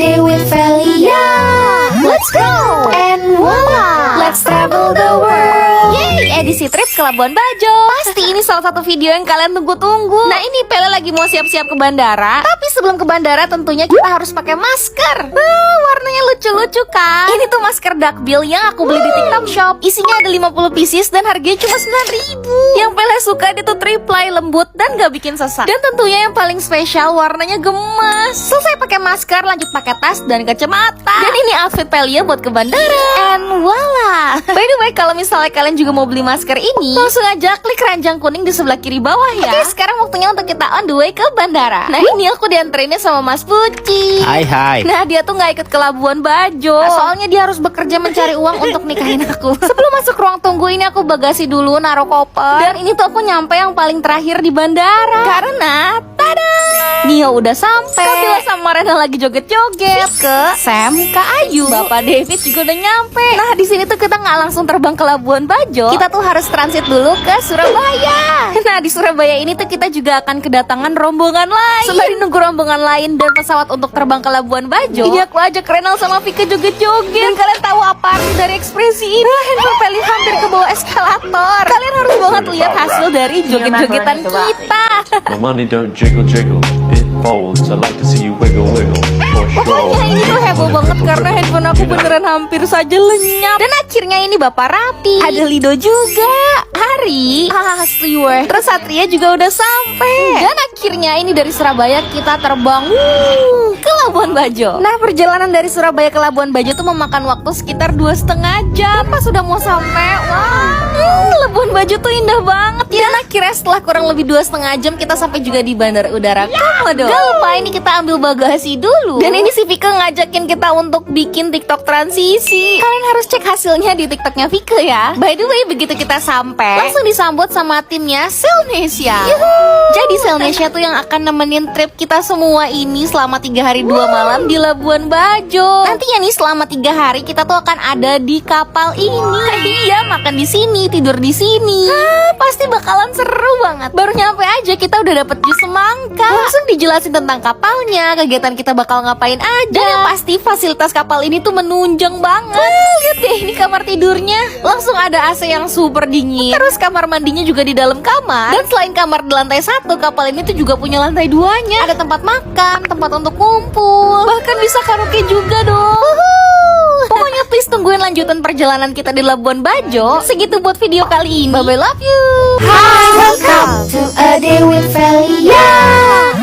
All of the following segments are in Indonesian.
day with Velia. Let's go! And voila! Let's travel the world. Yeay, edisi trip ke Labuan Bajo. Pasti ini salah satu video yang kalian tunggu-tunggu. Nah, ini Pele lagi mau siap-siap ke bandara. Tapi sebelum ke bandara tentunya kita harus pakai masker. Warnanya lucu-lucu kan? Ini tuh masker duckbill yang aku beli di TikTok Shop. Isinya ada 50 pieces dan harganya cuma 9.000. Yang Pele suka dia tuh triplay, lembut dan gak bikin sesak. Dan tentunya yang paling spesial warnanya gemas. Selesai pakai masker, lanjut pakai tas dan kacamata. Dan ini outfit Pelia buat ke bandara. And voila. By the way, kalau misalnya kalian juga mau beli masker ini, langsung aja klik keranjang kuning di sebelah kiri bawah ya. Oke, sekarang waktunya untuk kita on the way ke bandara. Nah, ini aku dianterinnya sama Mas Puci. Hai. Nah, dia tuh gak ikut ke Labuan Bajo. Soalnya dia harus bekerja mencari uang untuk nikahin aku. Sebelum masuk ruang tunggu ini aku bagasi dulu, naruh koper. Dan ini tuh aku nyampe yang paling terakhir di bandara. Karena, tada! Nio udah sampai. Kabila sama Rena lagi joget-joget. Ke Sam, Kak Ayu, Bapak David juga udah nyampe. Nah, di sini tuh kita nggak langsung terbang ke Labuan Bajo. Kita tuh harus transit dulu ke Surabaya. Nah, di Surabaya ini tuh kita juga akan kedatangan rombongan lain. Sembari nunggu rombongan lain dan pesawat untuk terbang ke Labuan Bajo, ini aku ajak Renal sama Vika joget-joget. Dan kalian tahu apa arti dari ekspresi ini? Handphone Peli hampir ke bawah eskalator. Kalian harus banget lihat hasil dari joget-jogetan kita. My money don't jiggle jiggle, it folds. I like to see you wiggle wiggle. For sure. Pokoknya ini tuh heboh banget karena handphone aku beneran hampir saja lenyap. Dan akhirnya ini Bapak Rapi, ada Lido juga, Hari, Stewart, terus Satria juga udah sampai. Dan akhirnya ini dari Surabaya kita terbang ke Labuan Bajo. Nah, perjalanan dari Surabaya ke Labuan Bajo tuh memakan waktu sekitar 2,5 jam. Pas sudah mau sampai, Labuan Bajo tuh indah banget ya. Dan akhirnya setelah kurang lebih 2,5 jam kita sampai juga di Bandara Udara Komodo. Gak lupa ini kita ambil bagasi dulu. Dan ini si Vika ngajakin kita untuk bikin TikTok transisi. Kalian harus cek hasilnya di TikToknya Vika ya. By the way, begitu kita sampai, langsung disambut sama timnya Selnesia. Jadi Selnesia tuh yang akan nemenin trip kita semua ini selama 3 hari 2 malam di Labuan Bajo. Nantinya nih selama 3 hari kita tuh akan ada di kapal ini. Iya, makan di sini, tidur di sini. Pasti bakalan seru banget. Baru nyampe aja kita udah dapet jus semangka. Langsung dijelasin tentang kapalnya, kegiatan kita bakal ngapain aja. Dan yang pasti fasilitas kapal ini tuh menunjang banget. Lihat deh ini kamar tidurnya. Langsung ada AC yang super dingin. Terus kamar mandinya juga di dalam kamar. Dan selain kamar di lantai 1, kapal ini tuh juga punya lantai 2-nya. Ada tempat makan, tempat untuk kumpul. Bahkan bisa karaoke juga dong. Pokoknya please tungguin lanjutan perjalanan kita di Labuan Bajo. Segitu buat video kali ini. Bye-bye, love you. Hi, welcome to a day with Velia.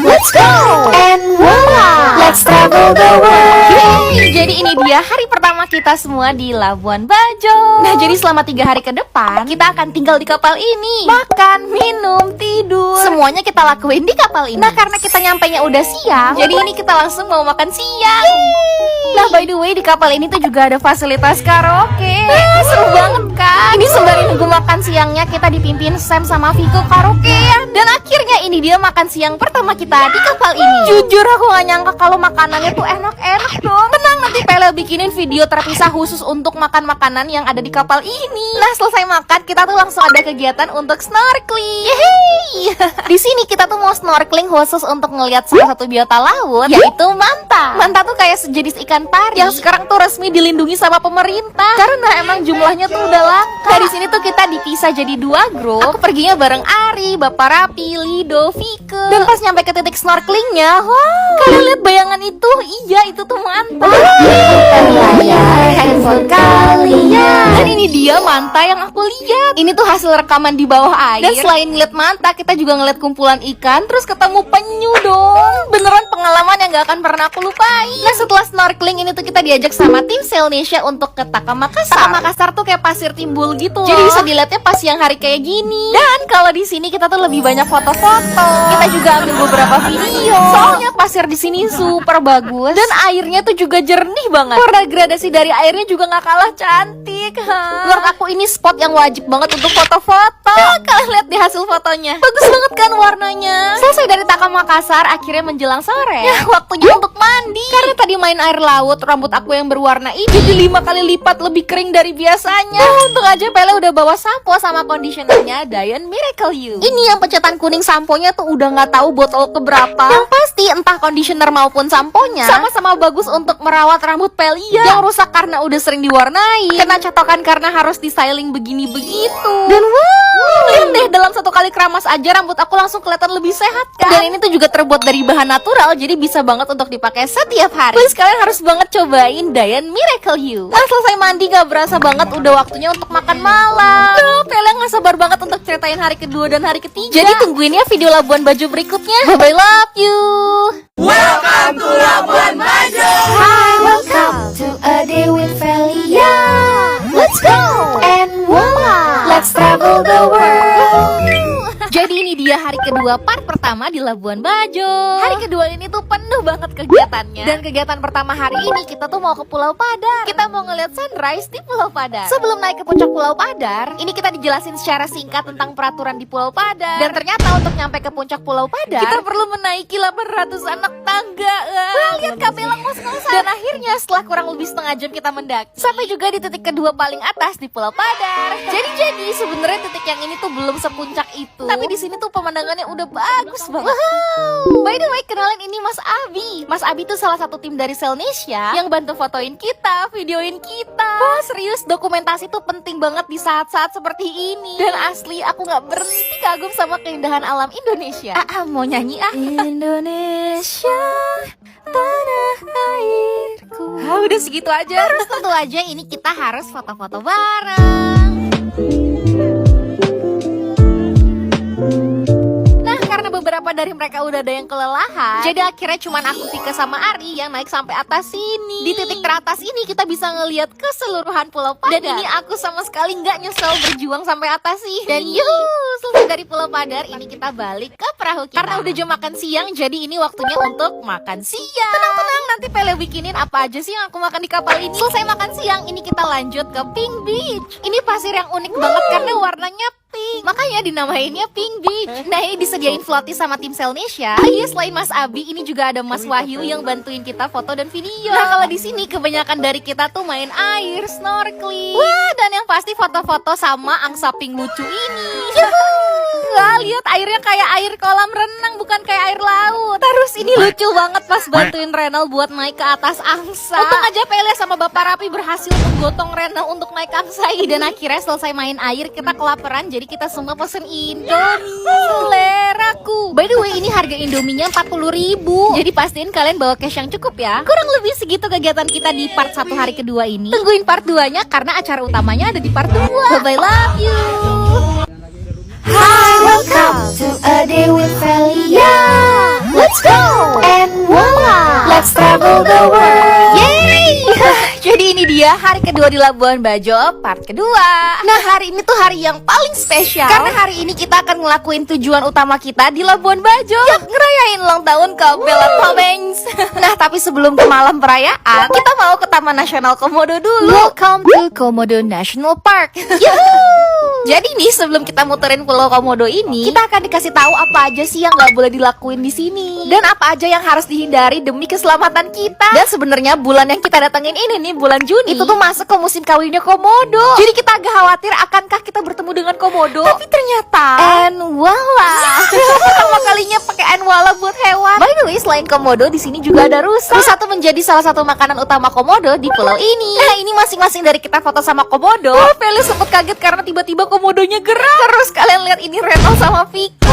Let's go! And voila! Let's travel the world. Yeay, jadi ini dia hari pertama kita semua di Labuan Bajo. Nah, jadi selama 3 hari ke depan kita akan tinggal di kapal ini. Makan, minum, tidur, semuanya kita lakuin di kapal ini. Nah, karena kita nyampainya udah siang, jadi ini kita langsung mau makan siang. Nah, by the way, di kapal ini tuh juga ada fasilitas karaoke. Seru banget kan? Ini sembari nunggu makan siangnya kita dipimpin Sam sama Viko karaokean. Dan akhirnya ini dia makan siang pertama kita di kapal ini. Jujur aku gak nyangka kalau makanannya tuh enak-enak dong. Tenang, nanti Pele bikinin video terpisah khusus untuk makan makanan yang ada di kapal ini. Nah, selesai makan kita tuh langsung ada kegiatan untuk snorkeling. Yeay. Di sini kita tuh mau snorkeling khusus untuk ngelihat salah satu biota laut, yaitu manta. Manta tuh kayak sejenis ikan pari yang sekarang tuh resmi dilindungi sama pemerintah karena emang jumlahnya tuh udah langka. Nah, di sini tuh kita dipisah jadi 2 grup. Aku perginya bareng Ari, Bapak Rapi, Lido, Vika. Dan pas nyampe ke titik snorkelingnya, kalian lihat bayangan itu? Iya, itu tuh manta. Handphone kalian. Dan ini dia manta yang aku lihat. Ini tuh hasil rekaman di bawah air. Dan selain ngeliat manta, kita juga ngeliat kumpulan ikan, terus ketemu penyu dong. Beneran pengalaman yang gak akan pernah aku lupain. Nah, setelah snorkeling ini tuh kita diajak sama tim Selnesia untuk ke Taka Makassar. Taka Makassar tuh kayak pasir timbul gitu loh. Jadi bisa dilihatnya pas siang hari kayak gini. Dan kalau di sini kita tuh lebih banyak foto-foto. Kita juga ambil beberapa video. Soalnya pasir di sini super bagus dan airnya tuh juga jernih banget. Warna gradasi dari airnya juga nggak kalah cantik. cantik. Menurut aku ini spot yang wajib banget untuk foto-foto. Kalian lihat di hasil fotonya, bagus banget kan warnanya. Selesai dari Takam Makassar, akhirnya menjelang sore. Ya, waktunya untuk mandi. Karena tadi main air laut, rambut aku yang berwarna ini jadi 5 kali lipat lebih kering dari biasanya. Untung aja Pele udah bawa sampo sama conditionernya Diane Miracle You. Ini yang pencetan kuning samponya tuh udah nggak tahu botol keberapa. Yang pasti entah conditioner maupun samponya sama-sama bagus untuk merawat rambut Pelia yang rusak karena udah sering diwarnai, kena catokan karena harus di styling begini begitu. Dan lihat deh, dalam 1 kali keramas aja rambut aku langsung kelihatan lebih sehat kan. Dan ini tuh juga terbuat dari bahan natural, jadi bisa banget untuk dipakai setiap hari. Please kalian harus banget cobain Diane Miracle You. Nah, selesai mandi gak berasa banget udah waktunya untuk makan malam. Duh, Pele gak sabar banget untuk ceritain hari kedua dan hari ketiga. Jadi tungguin ya video Labuan Bajo berikutnya. Bye bye, love you. Hi, welcome to a day with Felia. Let's go! And voila! Let's travel the world. Jadi ini dia hari kedua part pertama di Labuan Bajo. Hari kedua ini tuh penuh banget kegiatannya. Dan kegiatan pertama hari ini kita tuh mau ke Pulau Padar. Kita mau ngeliat sunrise di Pulau Padar. Sebelum naik ke puncak Pulau Padar, ini kita dijelasin secara singkat tentang peraturan di Pulau Padar. Dan ternyata untuk nyampe ke puncak Pulau Padar, kita perlu menaiki 800 anak tangga. Lihat Kapela ngos-ngosan. Dan akhirnya setelah kurang lebih setengah jam kita mendaki, sampai juga di titik kedua paling atas di Pulau Padar. Jadi sebenarnya titik yang ini tuh belum sepuncak itu. Tapi di sini tuh pemandangannya udah bagus banget. Wow. By the way, kenalin ini Mas Abi. Mas Abi tuh salah satu tim dari Selnesia yang bantu fotoin kita, videoin kita. Wah, serius, dokumentasi tuh penting banget di saat-saat seperti ini. Dan asli aku nggak berhenti kagum sama keindahan alam Indonesia. Mau nyanyi Indonesia, tanah airku. Udah segitu aja. Terus tentu aja ini kita harus foto-foto bareng. Beberapa dari mereka udah ada yang kelelahan, jadi akhirnya cuman aku, Vika sama Ari yang naik sampai atas sini. Di titik teratas ini kita bisa ngelihat keseluruhan Pulau Padar. Dan ini aku sama sekali nggak nyesel berjuang sampai atas sini. Dan selesai dari Pulau Padar, ini kita balik ke perahu kita. Karena udah jam makan siang, jadi ini waktunya untuk makan siang. Tenang, nanti Pele bikinin apa aja sih yang aku makan di kapal ini. Selesai makan siang, ini kita lanjut ke Pink Beach. Ini pasir yang unik banget karena warnanya pink, makanya dinamainnya Pink Beach. Nah, ini disediain floaty sama tim Selnesia. Iya, selain Mas Abi, ini juga ada Mas Wahyu yang bantuin kita foto dan video. Nah, kalau di sini kebanyakan dari kita tuh main air, snorkeling. Wah, dan yang pasti foto-foto sama angsa pink lucu ini. Wah, lihat airnya kayak air kolam renang, bukan kayak air laut. Terus ini lucu banget pas bantuin Renal buat naik ke atas angsa. Untung aja Pele sama Bapak Rapi berhasil menggotong Renal untuk naik angsa ini. Dan akhirnya selesai main air, kita kelaparan, jadi kita semua pesen Indomie. Seleraku. By the way, ini harga Indominya 40.000. Jadi pastiin kalian bawa cash yang cukup ya. Kurang lebih segitu kegiatan kita di part 1 hari kedua ini. Tungguin part 2-nya karena acara utamanya ada di part 2. Bye bye, love you. Hi, welcome to a day with Felia. Let's go! And voila! Let's travel the world. Yeay! Jadi ini dia hari kedua di Labuan Bajo, part kedua. Nah, hari ini tuh hari yang paling spesial karena hari ini kita akan ngelakuin tujuan utama kita di Labuan Bajo. Yap, ngerayain ulang tahun Kapela Tobengs. Nah, tapi sebelum ke malam perayaan, kita mau ke Taman Nasional Komodo dulu. Welcome to Komodo National Park. Jadi nih, sebelum kita muterin Pulau Komodo ini, kita akan dikasih tahu apa aja sih yang nggak boleh dilakuin di sini dan apa aja yang harus dihindari demi keselamatan kita. Dan sebenarnya bulan yang kita datengin ini nih, bulan Juni, itu tuh masuk ke musim kawinnya Komodo. Jadi kita agak khawatir akankah kita bertemu dengan Komodo. Tapi ternyata Enwala. Pertama kalinya pakai Enwala buat hewan. By the way, selain Komodo, di sini juga ada rusa. Rusa tuh menjadi salah satu makanan utama Komodo di pulau ini. Nah, ini masing-masing dari kita foto sama Komodo. Oh, Pele sempet kaget karena tiba-tiba Komodonya gerak. Terus kalian lihat ini Renal sama Vika.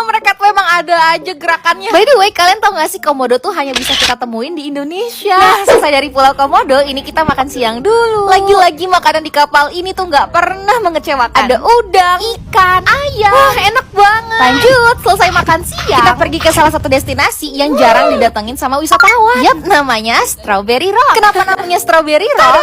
Mereka tuh emang ada aja gerakannya. By the way, kalian tau gak sih Komodo tuh hanya bisa kita temuin di Indonesia. Nah, selesai dari Pulau Komodo, ini kita makan siang dulu. Lagi-lagi makanan di kapal ini tuh gak pernah mengecewakan. Ada udang, ikan, ayam. Wah, enak banget. Lanjut, selesai makan siang, kita pergi ke salah satu destinasi yang jarang didatengin sama wisatawan. Yap, namanya Strawberry Rock. Kenapa namanya Strawberry Rock?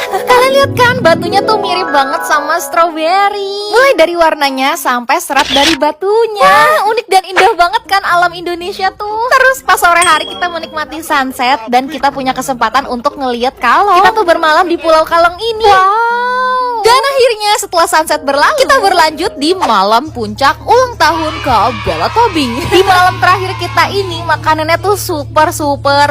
Kalian lihat kan, batunya tuh mirip banget sama strawberry. Mulai dari warnanya sampai serat dari batunya. Unik dan indah banget kan alam Indonesia tuh. Terus pas sore hari kita menikmati sunset dan kita punya kesempatan untuk ngelihat kalong. Kita tuh bermalam di Pulau Kalong ini. Wow. Dan akhirnya setelah sunset berlalu, kita berlanjut di malam puncak ulang tahun Kabela Tobing. Di malam terakhir kita ini makanannya tuh super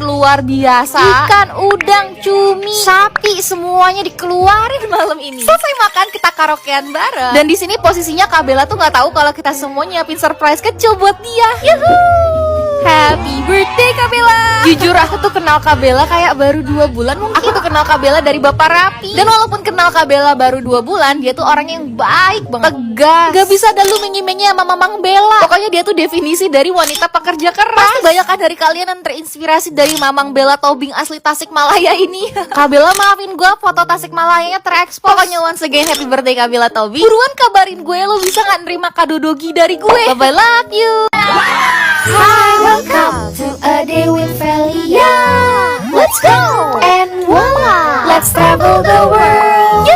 luar biasa. Ikan, udang, cumi, sapi, semuanya dikeluarin malam ini. Selesai makan kita karaokean bareng. Dan di sini posisinya Kabela tuh nggak tahu kalau kita semua nyiapin surprise kecil buat dia. Yuhuu! Happy birthday Kabela. Jujur aku tuh kenal Kabela kayak baru 2 bulan mungkin. Aku tuh kenal Kabela dari Bapak Rapi. Dan walaupun kenal Kabela baru 2 bulan, dia tuh orang yang baik banget, tegas, gak bisa ada lu menyi-menyi sama Mamang Bella. Pokoknya dia tuh definisi dari wanita pekerja keras. Pasti banyak kan dari kalian yang terinspirasi dari Mamang Bella Tobing asli Tasikmalaya ini. Kabela, maafin gue, foto Tasikmalayanya terekspos. Pokoknya once again happy birthday Kabela Tobing. Buruan kabarin gue lu bisa gak nerima kado dogi dari gue. Bye-bye, love you. Hi, welcome to a day with Felia. Let's go! And voila! Let's travel the world.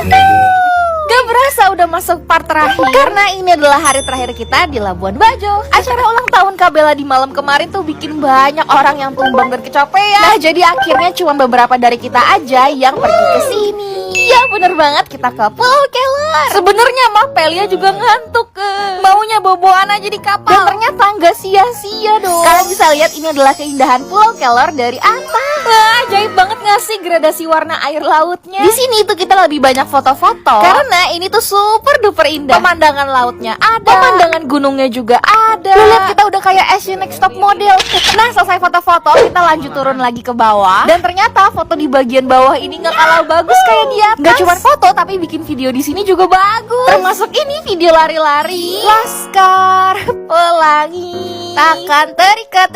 Gak berasa udah masuk part terakhir, karena ini adalah hari terakhir kita di Labuan Bajo. Acara ulang tahun Kabela di malam kemarin tuh bikin banyak orang yang tumbang dan kecapean. Nah, jadi akhirnya cuma beberapa dari kita aja yang pergi ke sini. Iya, bener banget, kita ke Pulau Kelor. Sebenarnya mah Pelia juga ngantuk maunya boboan aja di kapal. Dan ternyata nggak sia-sia dong. Kalian bisa lihat ini adalah keindahan Pulau Kelor dari atas. Wah, ajaib banget nggak sih gradasi warna air lautnya? Di sini tuh kita lebih banyak foto-foto karena ini tuh super duper indah. Pemandangan lautnya ada, pemandangan gunungnya juga ada. Lu lihat, kita udah kayak Asian Next Top Model. Nah, selesai foto-foto kita lanjut turun lagi ke bawah. Dan ternyata foto di bagian bawah ini nggak kalah bagus kayak di atas. Nggak cuma foto tapi bikin video di sini juga bagus. Termasuk ini video lari-lari. Laskar Pelangi takkan terikat.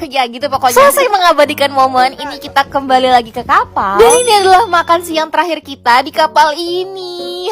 Ya gitu pokoknya. Selesai mengabadikan momen ini, kita kembali lagi ke kapal. Dan ini adalah makan siang terakhir kita di kapal ini.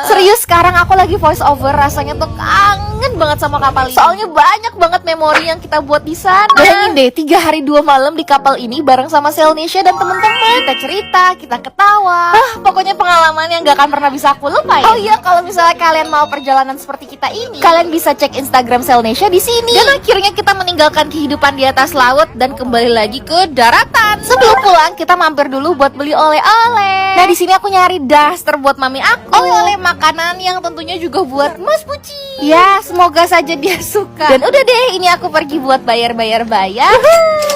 Serius, sekarang aku lagi voice over, rasanya tuh kangen banget sama kapal ini. Soalnya banyak banget memori yang kita buat di sana. Bayangin deh, 3 hari 2 malam di kapal ini bareng sama Selnesia dan temen-temen. Kita cerita, kita ketawa. Pokoknya pengalaman yang gak akan pernah bisa aku lupain. Oh iya, kalau misalnya kalian mau perjalanan seperti kita ini, kalian bisa cek Instagram Selnesia di sini. Dan akhirnya kita meninggalkan kehidupan di atas laut dan kembali lagi ke daratan. Sebelum pulang, kita mampir dulu buat beli oleh-oleh. Nah, di sini aku nyari daster buat mami aku. Oleh-oleh makanan yang tentunya juga buat Mas Puci. Ya, semoga saja dia suka. Dan udah deh, ini aku pergi buat bayar.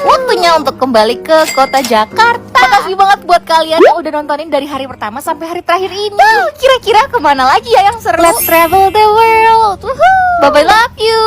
Waktunya untuk kembali ke kota Jakarta. Makasih banget buat kalian yang udah nontonin dari hari pertama sampai hari terakhir ini. Kira-kira kemana lagi ya yang seru? Let's travel the world. Bye-bye, love you.